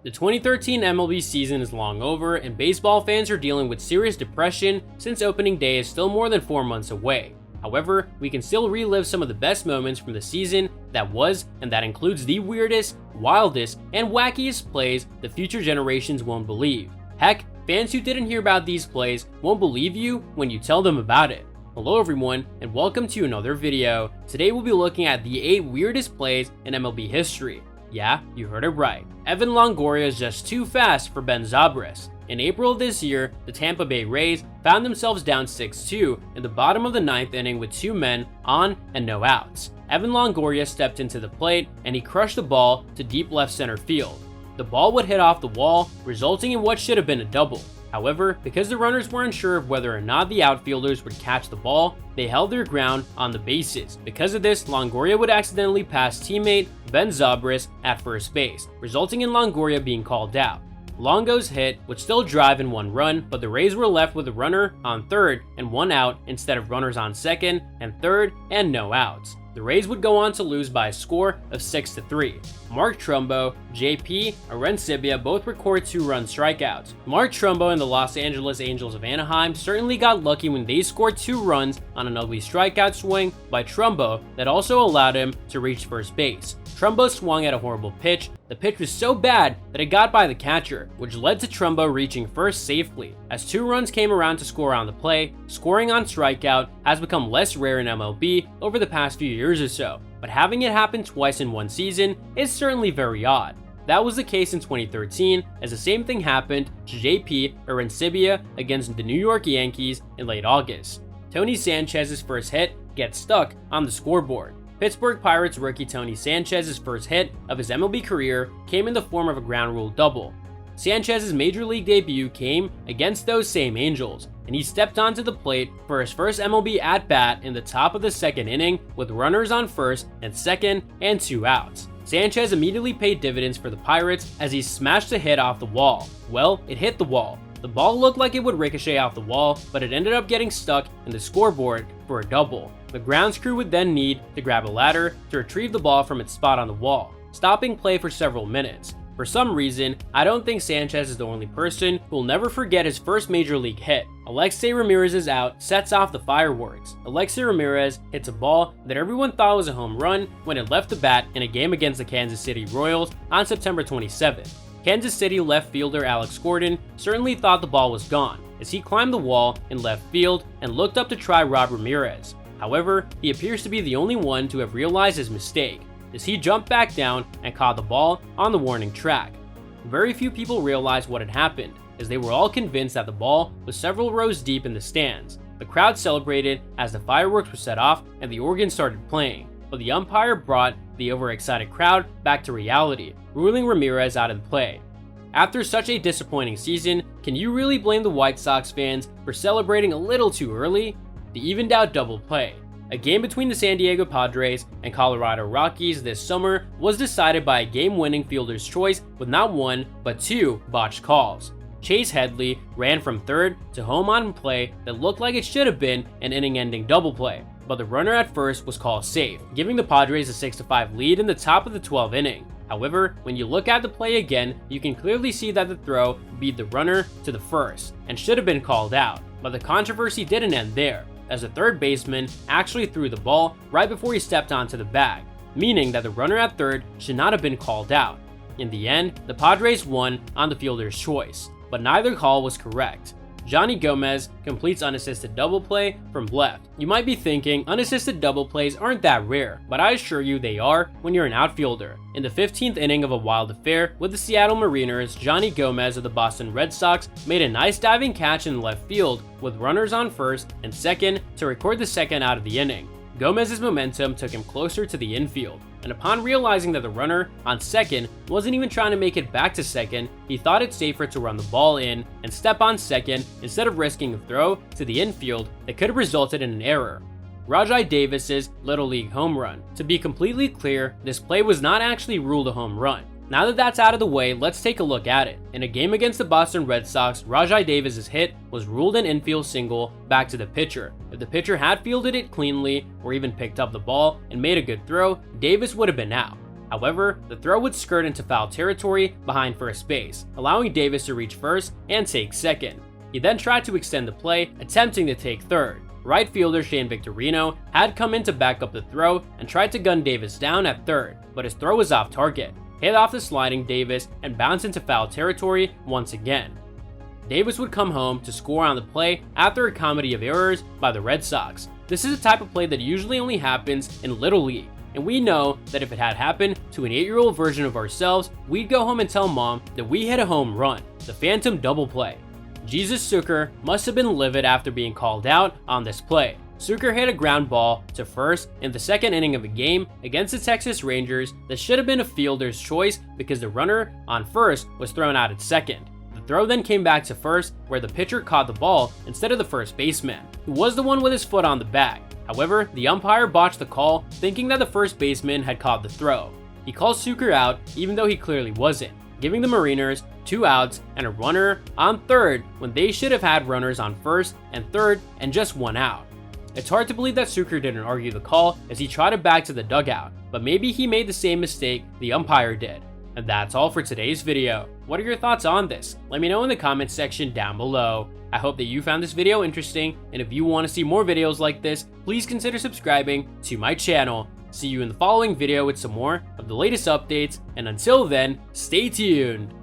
The 2013 MLB season is long over, and baseball fans are dealing with serious depression since opening day is still more than 4 months away. However, we can still relive some of the best moments from the season that was, and that includes the weirdest, wildest, and wackiest plays the future generations won't believe. Heck, fans who didn't hear about these plays won't believe you when you tell them about it. Hello everyone, and welcome to another video. Today we'll be looking at the 8 weirdest plays in MLB history. Yeah, you heard it right. Evan Longoria is just too fast for Ben Zobrist. In April of this year, the Tampa Bay Rays found themselves down 6-2 in the bottom of the 9th inning with 2 men on and no outs. Evan Longoria stepped into the plate and he crushed the ball to deep left center field. The ball would hit off the wall, resulting in what should have been a double. However, because the runners weren't sure of whether or not the outfielders would catch the ball, they held their ground on the bases. Because of this, Longoria would accidentally pass teammate Ben Zobrist at first base, resulting in Longoria being called out. Longo's hit would still drive in 1 run, but the Rays were left with a runner on third and 1 out instead of runners on second and third and no outs. The Rays would go on to lose by a score of 6-3. Mark Trumbo, JP, Arencibia both record 2-run strikeouts. Mark Trumbo and the Los Angeles Angels of Anaheim certainly got lucky when they scored 2 runs on an ugly strikeout swing by Trumbo that also allowed him to reach first base. Trumbo swung at a horrible pitch. The pitch was so bad that it got by the catcher, which led to Trumbo reaching first safely. As 2 runs came around to score on the play, scoring on strikeout has become less rare in MLB over the past few years or so, but having it happen twice in 1 season is certainly very odd. That was the case in 2013, as the same thing happened to JP Arencibia against the New York Yankees in late August. Tony Sanchez's first hit gets stuck on the scoreboard. Pittsburgh Pirates rookie Tony Sanchez's first hit of his MLB career came in the form of a ground rule double. Sanchez's major league debut came against those same Angels, and he stepped onto the plate for his first MLB at-bat in the top of the 2nd inning with runners on first and second and 2 outs. Sanchez immediately paid dividends for the Pirates as he smashed a hit off the wall. Well, it hit the wall. The ball looked like it would ricochet off the wall, but it ended up getting stuck in the scoreboard for a double. The grounds crew would then need to grab a ladder to retrieve the ball from its spot on the wall, stopping play for several minutes. For some reason, I don't think Sanchez is the only person who will never forget his first major league hit. Alexei Ramirez's out sets off the fireworks. Alexei Ramirez hits a ball that everyone thought was a home run when it left the bat in a game against the Kansas City Royals on September 27th. Kansas City left fielder Alex Gordon certainly thought the ball was gone as he climbed the wall in left field and looked up to try Rob Ramirez. However, he appears to be the only one to have realized his mistake, as he jumped back down and caught the ball on the warning track. Very few people realized what had happened, as they were all convinced that the ball was several rows deep in the stands. The crowd celebrated as the fireworks were set off and the organ started playing, but the umpire brought the overexcited crowd back to reality, ruling Ramirez out of the play. After such a disappointing season, can you really blame the White Sox fans for celebrating a little too early? The evened out double play. A game between the San Diego Padres and Colorado Rockies this summer was decided by a game-winning fielder's choice with not 1, but 2 botched calls. Chase Headley ran from third to home on a play that looked like it should have been an inning-ending double play, but the runner at first was called safe, giving the Padres a 6-5 lead in the top of the 12th inning. However, when you look at the play again, you can clearly see that the throw beat the runner to the first and should have been called out, but the controversy didn't end there, as the third baseman actually threw the ball right before he stepped onto the bag, meaning that the runner at third should not have been called out. In the end, the Padres won on the fielder's choice, but neither call was correct. Johnny Gomez completes unassisted double play from left. You might be thinking unassisted double plays aren't that rare, but I assure you they are when you're an outfielder. In the 15th inning of a wild affair with the Seattle Mariners, Johnny Gomez of the Boston Red Sox made a nice diving catch in left field with runners on first and second to record the 2nd out of the inning. Gomez's momentum took him closer to the infield, and upon realizing that the runner on second wasn't even trying to make it back to second, he thought it safer to run the ball in and step on second instead of risking a throw to the infield that could have resulted in an error. Rajai Davis's Little League home run. To be completely clear, this play was not actually ruled a home run. Now that that's out of the way, let's take a look at it. In a game against the Boston Red Sox, Rajai Davis's hit was ruled an infield single back to the pitcher. If the pitcher had fielded it cleanly or even picked up the ball and made a good throw, Davis would have been out. However, the throw would skirt into foul territory behind first base, allowing Davis to reach first and take second. He then tried to extend the play, attempting to take third. Right fielder Shane Victorino had come in to back up the throw and tried to gun Davis down at third, but his throw was off target, hit off the sliding Davis, and bounced into foul territory once again. Davis would come home to score on the play after a comedy of errors by the Red Sox. This is a type of play that usually only happens in Little League, and we know that if it had happened to an 8-year-old version of ourselves, we'd go home and tell mom that we hit a home run, the phantom double play. Jesus Zucker must have been livid after being called out on this play. Zucker hit a ground ball to first in the second inning of a game against the Texas Rangers that should have been a fielder's choice because the runner on first was thrown out at second. The throw then came back to first, where the pitcher caught the ball instead of the first baseman, who was the one with his foot on the bag. However, the umpire botched the call, thinking that the first baseman had caught the throw. He called Zucker out even though he clearly wasn't, giving the Mariners 2 outs and a runner on third when they should have had runners on first and third and just 1 out. It's hard to believe that Zucker didn't argue the call as he trotted back to the dugout, but maybe he made the same mistake the umpire did. And that's all for today's video. What are your thoughts on this? Let me know in the comments section down below. I hope that you found this video interesting, and if you want to see more videos like this, please consider subscribing to my channel. See you in the following video with some more of the latest updates, and until then, stay tuned!